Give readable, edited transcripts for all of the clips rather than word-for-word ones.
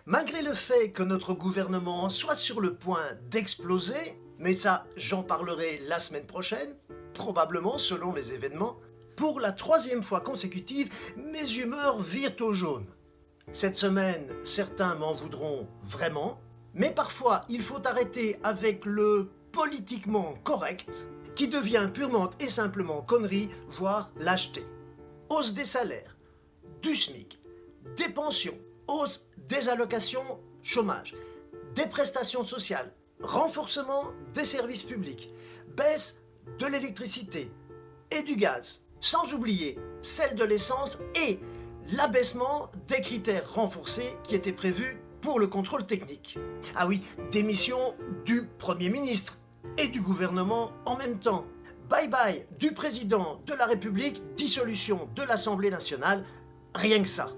Malgré le fait que notre gouvernement soit sur le point d'exploser, mais ça j'en parlerai la semaine prochaine, probablement selon les événements, pour la 3e fois consécutive, mes humeurs virent au jaune. Cette semaine, certains m'en voudront vraiment, mais parfois il faut arrêter avec le politiquement correct, qui devient purement et simplement connerie, voire lâcheté. Hausse des salaires, du SMIC, des pensions, hausse des allocations chômage, des prestations sociales, renforcement des services publics, baisse de l'électricité et du gaz, sans oublier celle de l'essence et l'abaissement des critères renforcés qui étaient prévus pour le contrôle technique. Ah oui, démission du Premier ministre et du gouvernement en même temps. Bye bye du président de la République, dissolution de l'Assemblée nationale, rien que ça.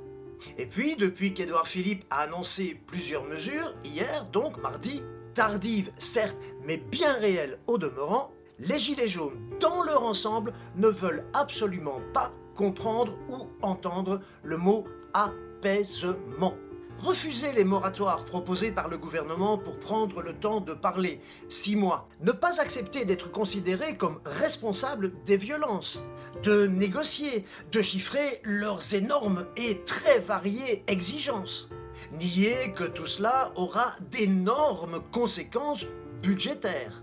Et puis, depuis qu'Édouard Philippe a annoncé plusieurs mesures, hier, donc mardi, tardives certes, mais bien réelles au demeurant, les Gilets jaunes, dans leur ensemble, ne veulent absolument pas comprendre ou entendre le mot apaisement. Refuser les moratoires proposés par le gouvernement pour prendre le temps de parler, 6 mois. Ne pas accepter d'être considéré comme responsable des violences. De négocier, de chiffrer leurs énormes et très variées exigences. Nier que tout cela aura d'énormes conséquences budgétaires.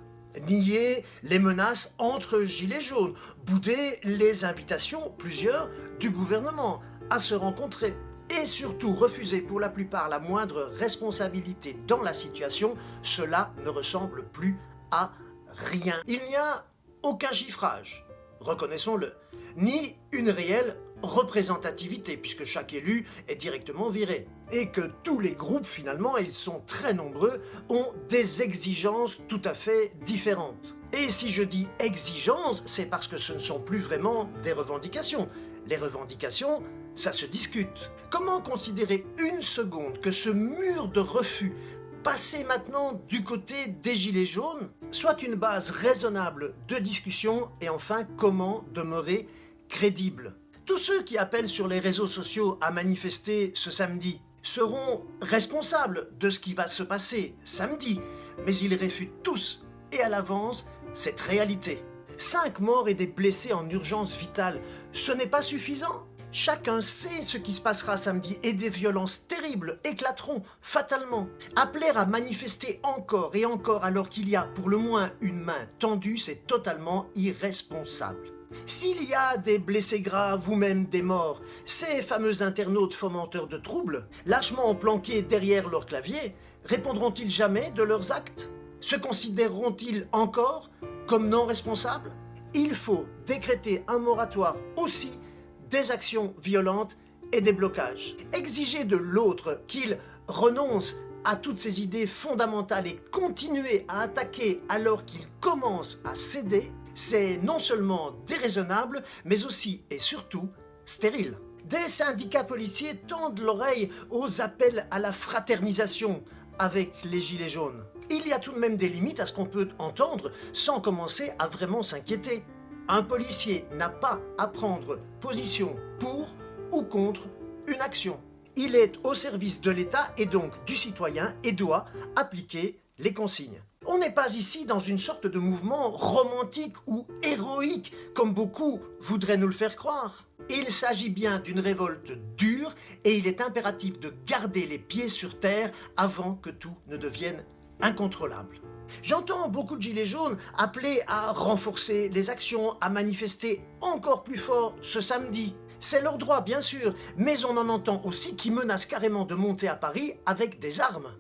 Nier les menaces entre gilets jaunes. Bouder les invitations, plusieurs, du gouvernement à se rencontrer. Et surtout refuser pour la plupart la moindre responsabilité dans la situation, cela ne ressemble plus à rien. Il n'y a aucun chiffrage, reconnaissons-le, ni une réelle représentativité, puisque chaque élu est directement viré. Et que tous les groupes, finalement, et ils sont très nombreux, ont des exigences tout à fait différentes. Et si je dis exigences, c'est parce que ce ne sont plus vraiment des revendications. Les revendications, ça se discute. Comment considérer une seconde que ce mur de refus, passé maintenant du côté des gilets jaunes, soit une base raisonnable de discussion et enfin comment demeurer crédible? Tous ceux qui appellent sur les réseaux sociaux à manifester ce samedi seront responsables de ce qui va se passer samedi, mais ils réfutent tous et à l'avance cette réalité. 5 morts et des blessés en urgence vitale, ce n'est pas suffisant. Chacun sait ce qui se passera samedi et des violences terribles éclateront fatalement. Appeler à manifester encore et encore alors qu'il y a pour le moins une main tendue, c'est totalement irresponsable. S'il y a des blessés graves ou même des morts, ces fameux internautes fomenteurs de troubles, lâchement planqués derrière leur clavier, répondront-ils jamais de leurs actes? Se considéreront-ils encore comme non responsables? Il faut décréter un moratoire aussi des actions violentes et des blocages. Exiger de l'autre qu'il renonce à toutes ses idées fondamentales et continuer à attaquer alors qu'il commence à céder, c'est non seulement déraisonnable, mais aussi et surtout stérile. Des syndicats policiers tendent l'oreille aux appels à la fraternisation avec les gilets jaunes. Il y a tout de même des limites à ce qu'on peut entendre sans commencer à vraiment s'inquiéter. Un policier n'a pas à prendre position pour ou contre une action. Il est au service de l'État et donc du citoyen et doit appliquer les consignes. On n'est pas ici dans une sorte de mouvement romantique ou héroïque, comme beaucoup voudraient nous le faire croire. Il s'agit bien d'une révolte dure et il est impératif de garder les pieds sur terre avant que tout ne devienne incontrôlable. J'entends beaucoup de gilets jaunes appeler à renforcer les actions, à manifester encore plus fort ce samedi. C'est leur droit, bien sûr, mais on en entend aussi qui menacent carrément de monter à Paris avec des armes.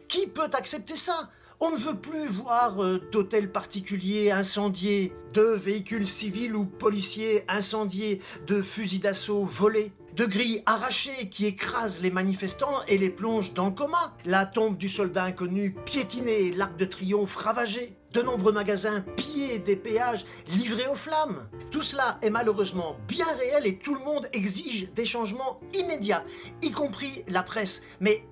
Qui peut accepter ça? On ne veut plus voir d'hôtels particuliers incendiés, de véhicules civils ou policiers incendiés, de fusils d'assaut volés, de grilles arrachées qui écrasent les manifestants et les plongent dans le coma, la tombe du soldat inconnu piétinée, l'Arc de Triomphe ravagé, de nombreux magasins pillés, des péages livrés aux flammes. Tout cela est malheureusement bien réel et tout le monde exige des changements immédiats, y compris la presse. Mais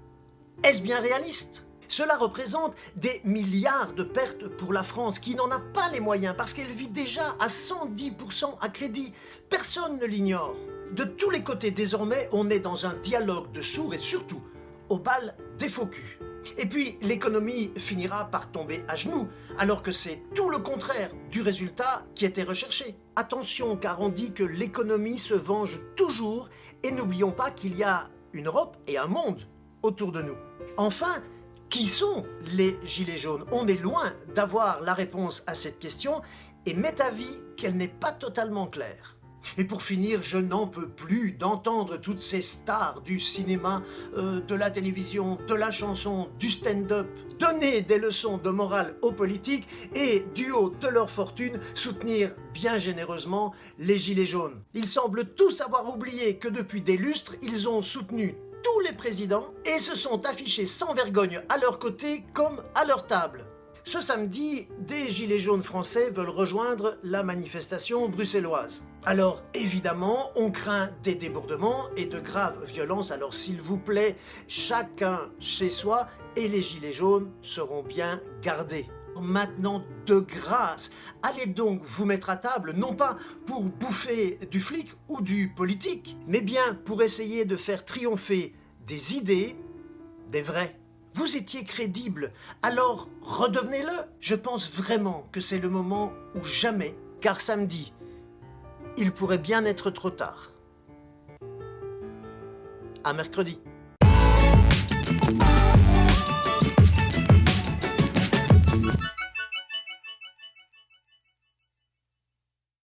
est-ce bien réaliste ? Cela représente des milliards de pertes pour la France qui n'en a pas les moyens parce qu'elle vit déjà à 110% à crédit. Personne ne l'ignore. De tous les côtés désormais, on est dans un dialogue de sourds et surtout, au bal des faux culs. Et puis l'économie finira par tomber à genoux, alors que c'est tout le contraire du résultat qui était recherché. Attention, car on dit que l'économie se venge toujours, et n'oublions pas qu'il y a une Europe et un monde autour de nous. Enfin, qui sont les Gilets jaunes? On est loin d'avoir la réponse à cette question, et m'est avis qu'elle n'est pas totalement claire. Et pour finir, je n'en peux plus d'entendre toutes ces stars du cinéma, de la télévision, de la chanson, du stand-up, donner des leçons de morale aux politiques et, du haut de leur fortune, soutenir bien généreusement les Gilets jaunes. Ils semblent tous avoir oublié que depuis des lustres, ils ont soutenu tous les présidents et se sont affichés sans vergogne à leur côté comme à leur table. Ce samedi, des Gilets jaunes français veulent rejoindre la manifestation bruxelloise. Alors évidemment, on craint des débordements et de graves violences, alors s'il vous plaît, chacun chez soi et les Gilets jaunes seront bien gardés. Maintenant, de grâce, allez donc vous mettre à table, non pas pour bouffer du flic ou du politique, mais bien pour essayer de faire triompher des idées, des vrais. Vous étiez crédible, alors redevenez-le. Je pense vraiment que c'est le moment ou jamais, car samedi, il pourrait bien être trop tard. À mercredi.